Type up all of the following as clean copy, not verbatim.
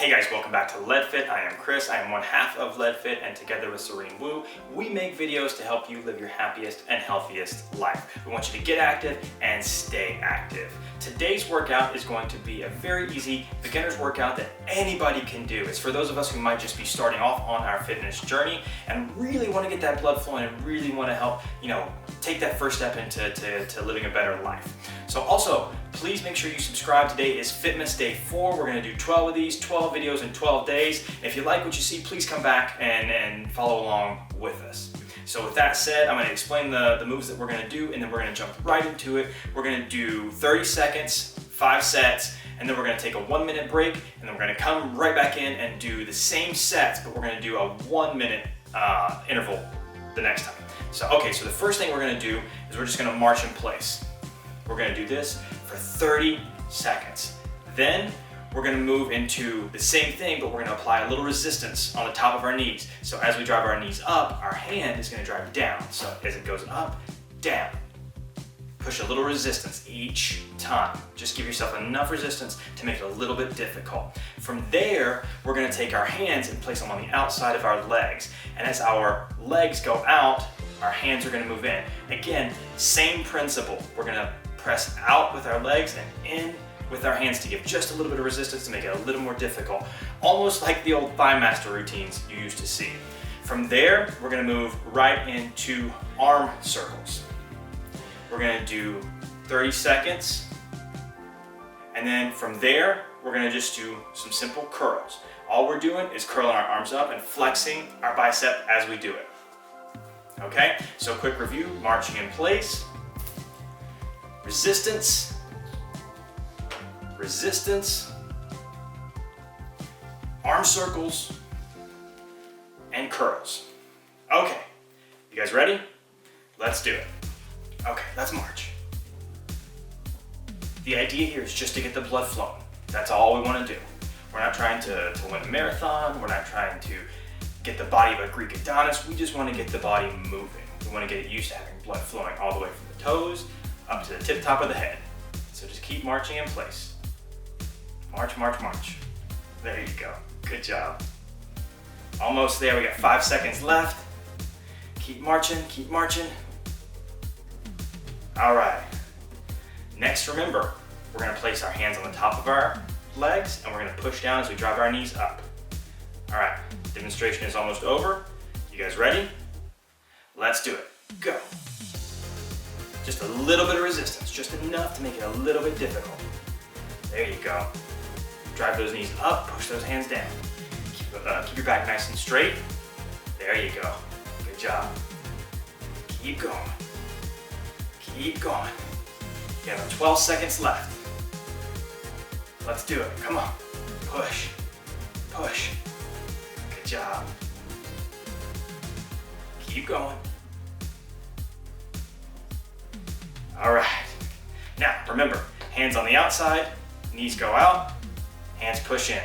Hey guys, welcome back to Ledford. I am Chris. I am one half of Ledford, and together with Serein, we make videos to help you live your happiest and healthiest life. We want you to get active and stay active. Today's workout is going to be a very easy beginner's workout that anybody can do. It's for those of us who might just be starting off on our fitness journey and really want to get that blood flowing and really want to help, take that first step into living a better life. So also, please make sure you subscribe. Today is Fitness Day 4. We're going to do 12 of these, 12 videos in 12 days. If you like what you see, please come back and follow along with us. So with that said, I'm going to explain the moves that we're going to do, and then we're going to jump right into it. We're going to do 30 seconds, 5 sets, and then we're going to take a 1-minute break, and then we're going to come right back in and do the same sets, but we're going to do a 1-minute interval the next time. So the first thing we're going to do is we're just going to march in place. We're going to do this for 30 seconds. Then we're going to move into the same thing, but we're going to apply a little resistance on the top of our knees. So as we drive our knees up, our hand is going to drive down. So as it goes up, down. Push a little resistance each time. Just give yourself enough resistance to make it a little bit difficult. From there, we're going to take our hands and place them on the outside of our legs. And as our legs go out, our hands are going to move in. Again, same principle. We're going to press out with our legs and in with our hands to give just a little bit of resistance to make it a little more difficult. Almost like the old thigh master routines you used to see. From there, we're going to move right into arm circles. We're going to do 30 seconds. And then from there, we're going to just do some simple curls. All we're doing is curling our arms up and flexing our bicep as we do it. Okay, so quick review, marching in place, resistance, arm circles, and curls. Okay, you guys ready? Let's do it. Okay, let's march. The idea here is just to get the blood flowing. That's all we want to do. We're not trying to win a marathon. We're not trying to get the body of a Greek Adonis. We just want to get the body moving. We want to get it used to having blood flowing all the way from the toes up to the tip top of the head. So just keep marching in place. March, march, march. There you go. Good job. Almost there. We got 5 seconds left. Keep marching, keep marching. All right. Next, remember, we're going to place our hands on the top of our legs and we're going to push down as we drive our knees up. All right. Demonstration is almost over. You guys ready? Let's do it. Go. Just a little bit of resistance, just enough to make it a little bit difficult. There you go. Drive those knees up, push those hands down. Keep your back nice and straight. There you go. Good job. Keep going. Keep going. You have 12 seconds left. Let's do it. Come on. Push. Push. Good job. Keep going. All right. Now, remember, hands on the outside, knees go out, hands push in.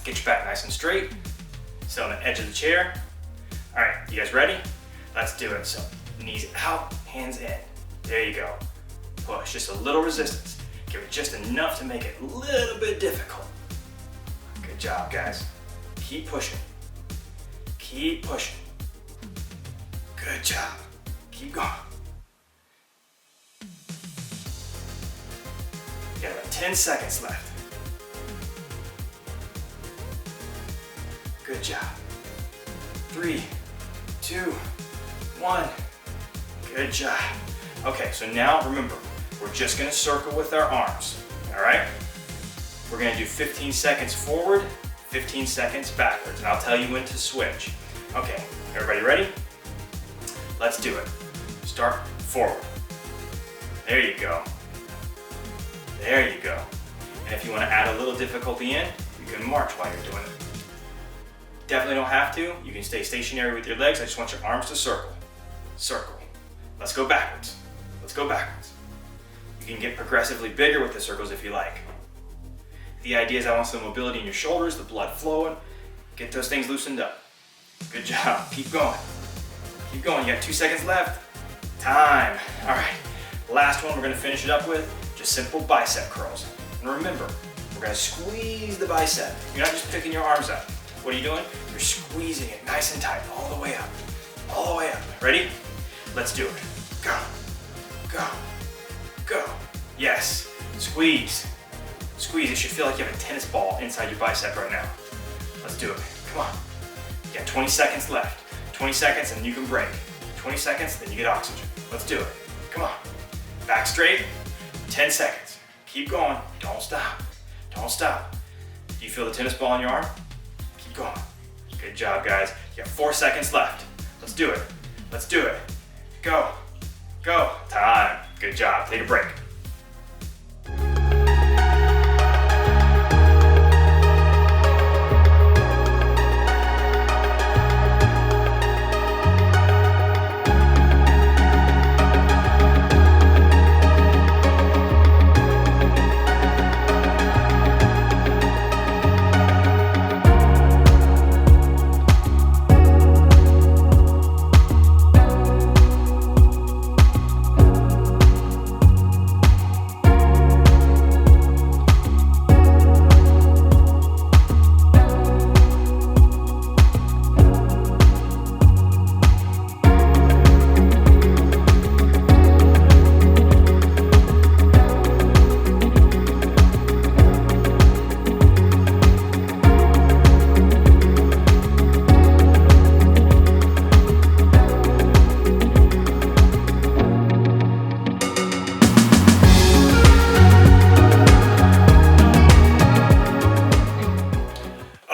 Get your back nice and straight. Sit on the edge of the chair. All right, you guys ready? Let's do it. So, knees out, hands in. There you go. Push, just a little resistance. Give it just enough to make it a little bit difficult. Good job, guys. Keep pushing. Keep pushing. Good job. Keep going. You got about 10 seconds left. Good job. 3, 2, 1. Good job. Okay, so now remember, we're just gonna circle with our arms, all right? We're gonna do 15 seconds forward, 15 seconds backwards, and I'll tell you when to switch. Okay, everybody ready? Let's do it. Start forward. There you go. There you go. And if you want to add a little difficulty in, you can march while you're doing it. Definitely don't have to. You can stay stationary with your legs. I just want your arms to circle. Circle. Let's go backwards. Let's go backwards. You can get progressively bigger with the circles if you like. The idea is I want some mobility in your shoulders, the blood flowing. Get those things loosened up. Good job. Keep going. Keep going. You got 2 seconds left. Time. All right. Last one we're going to finish it up with, just simple bicep curls. And remember, We're gonna squeeze the bicep. You're not just picking your arms up. What are you doing? You're squeezing it nice and tight, all the way up. All the way up. Ready? Let's do it. Go, go, go. Yes, squeeze. Squeeze, it should feel like you have a tennis ball inside your bicep right now. Let's do it, come on. You got 20 seconds left. 20 seconds and you can break. 20 seconds, then you get oxygen. Let's do it, come on. Back straight, 10 seconds. Keep going, don't stop, don't stop. Do you feel the tennis ball in your arm? Keep going. Good job, guys. You have 4 seconds left. Let's do it, let's do it. Go, go, time. Good job, take a break.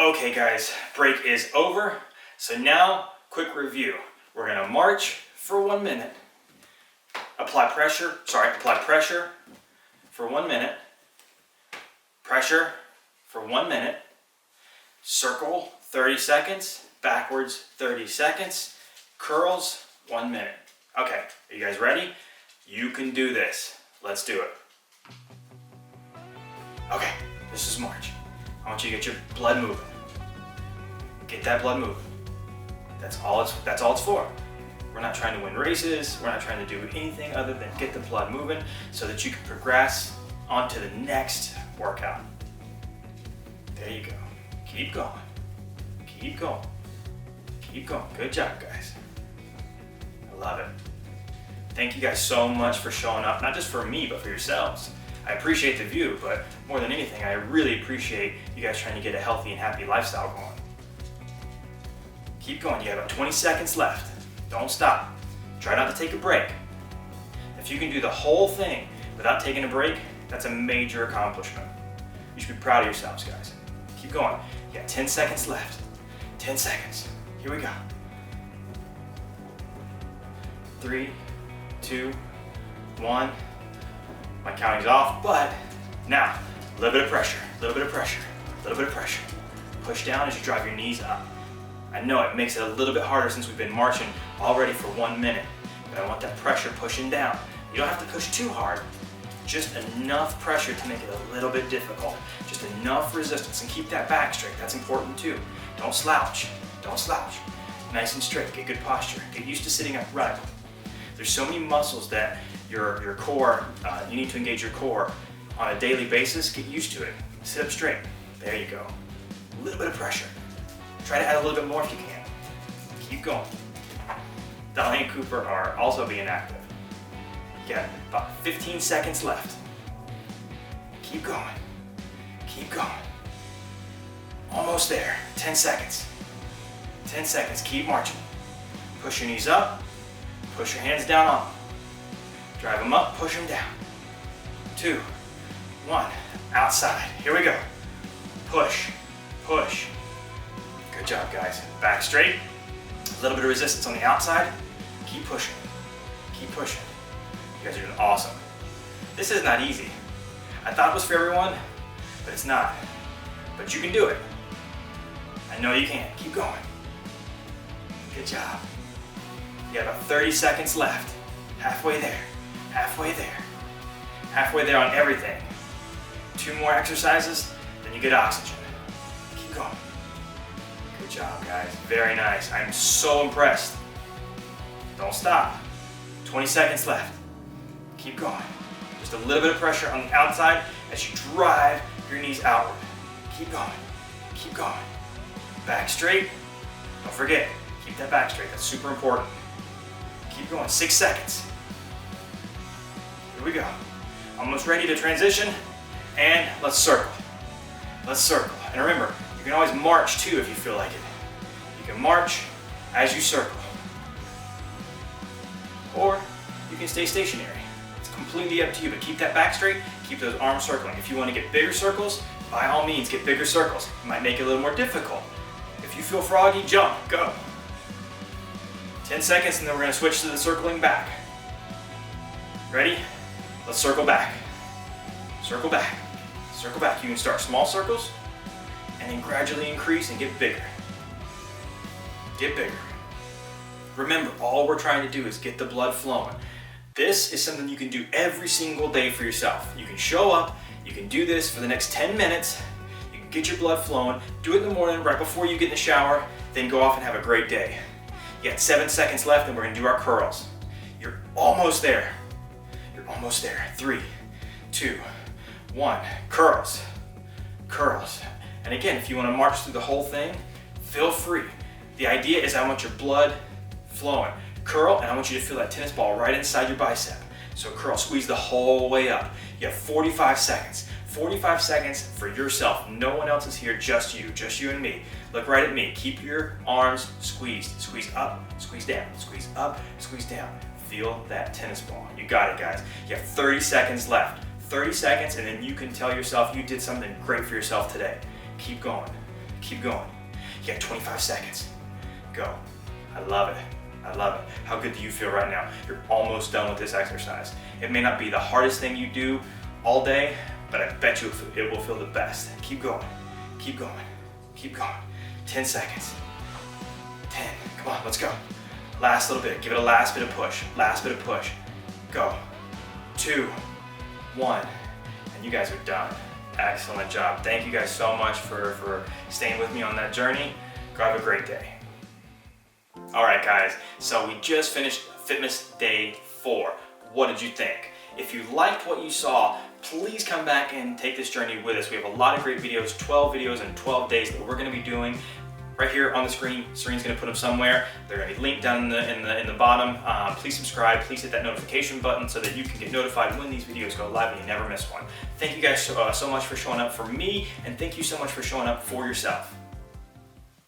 Okay guys, break is over. So now, quick review. We're gonna march for 1 minute. Apply pressure for 1 minute. Pressure for 1 minute. Circle, 30 seconds. Backwards, 30 seconds. Curls, 1 minute. Okay, are you guys ready? You can do this. Let's do it. Okay, this is march. I want you to get your blood moving. Get that blood moving. That's all it's for. We're not trying to win races. We're not trying to do anything other than get the blood moving so that you can progress onto the next workout. There you go. Keep going. Keep going. Keep going. Good job, guys. I love it. Thank you guys so much for showing up, not just for me, but for yourselves. I appreciate the view, but more than anything, I really appreciate you guys trying to get a healthy and happy lifestyle going. Keep going, you have about 20 seconds left. Don't stop. Try not to take a break. If you can do the whole thing without taking a break, that's a major accomplishment. You should be proud of yourselves, guys. Keep going. You got 10 seconds left. 10 seconds. Here we go. 3, 2, 1. My counting's off, but now, a little bit of pressure, a little bit of pressure, a little bit of pressure. Push down as you drive your knees up. I know it makes it a little bit harder since we've been marching already for 1 minute, but I want that pressure pushing down. You don't have to push too hard, just enough pressure to make it a little bit difficult. Just enough resistance, and keep that back straight, that's important too. Don't slouch, don't slouch. Nice and straight, get good posture. Get used to sitting upright. There's so many muscles that your core, you need to engage your core on a daily basis. Get used to it. Sit up straight. There you go. A little bit of pressure. Try to add a little bit more if you can. Keep going. Dolly and Cooper are also being active. You got about 15 seconds left. Keep going. Keep going. Almost there. 10 seconds. 10 seconds. Keep marching. Push your knees up. Push your hands down on them. Drive them up, push them down. 2, 1, outside. Here we go. Push, push. Good job, guys. Back straight. A little bit of resistance on the outside. Keep pushing. Keep pushing. You guys are doing awesome. This is not easy. I thought it was for everyone, but it's not. But you can do it. I know you can. Keep going. Good job. You got about 30 seconds left. Halfway there. Halfway there. Halfway there on everything. 2 more exercises, then you get oxygen. Keep going. Good job, guys. Very nice. I'm so impressed. Don't stop. 20 seconds left. Keep going. Just a little bit of pressure on the outside as you drive your knees outward. Keep going, keep going. Back straight. Don't forget, keep that back straight. That's super important. Keep going, 6 seconds. Here we go. Almost ready to transition, and let's circle. Let's circle. And remember, you can always march too if you feel like it. You can march as you circle. Or you can stay stationary. It's completely up to you, but keep that back straight, keep those arms circling. If you want to get bigger circles, by all means get bigger circles. It might make it a little more difficult. If you feel froggy, jump, go. 10 seconds and then we're going to switch to the circling back. Ready? Let's circle back. Circle back. Circle back. You can start small circles and then gradually increase and get bigger. Get bigger. Remember, all we're trying to do is get the blood flowing. This is something you can do every single day for yourself. You can show up, you can do this for the next 10 minutes, you can get your blood flowing, do it in the morning right before you get in the shower, then go off and have a great day. You got 7 seconds left and we're gonna do our curls. You're almost there. You're almost there. 3, 2, 1. Curls. Curls. And again, if you wanna march through the whole thing, feel free. The idea is I want your blood flowing. Curl, and I want you to feel that tennis ball right inside your bicep. So curl, squeeze the whole way up. You have 45 seconds. 45 seconds for yourself. No one else is here, just you and me. Look right at me. Keep your arms squeezed. Squeeze up, squeeze down, squeeze up, squeeze down. Feel that tennis ball. You got it, guys. You have 30 seconds left. 30 seconds, and then you can tell yourself you did something great for yourself today. Keep going. Keep going. You got 25 seconds. Go. I love it. I love it. How good do you feel right now? You're almost done with this exercise. It may not be the hardest thing you do all day, but I bet you it will feel the best. Keep going. Keep going. Keep going. 10 seconds. 10. Come on, let's go. Last little bit. Give it a last bit of push. Last bit of push. Go. 2, 1. And you guys are done. Excellent job. Thank you guys so much for staying with me on that journey. Go have a great day. All right, guys, so we just finished Fitness Day 4. What did you think? If you liked what you saw, please come back and take this journey with us. We have a lot of great videos, 12 videos in 12 days that we're gonna be doing right here on the screen. Serene's gonna put them somewhere. They're gonna be linked down in the bottom. Please subscribe, please hit that notification button so that you can get notified when these videos go live and you never miss one. Thank you guys so much for showing up for me, and thank you so much for showing up for yourself.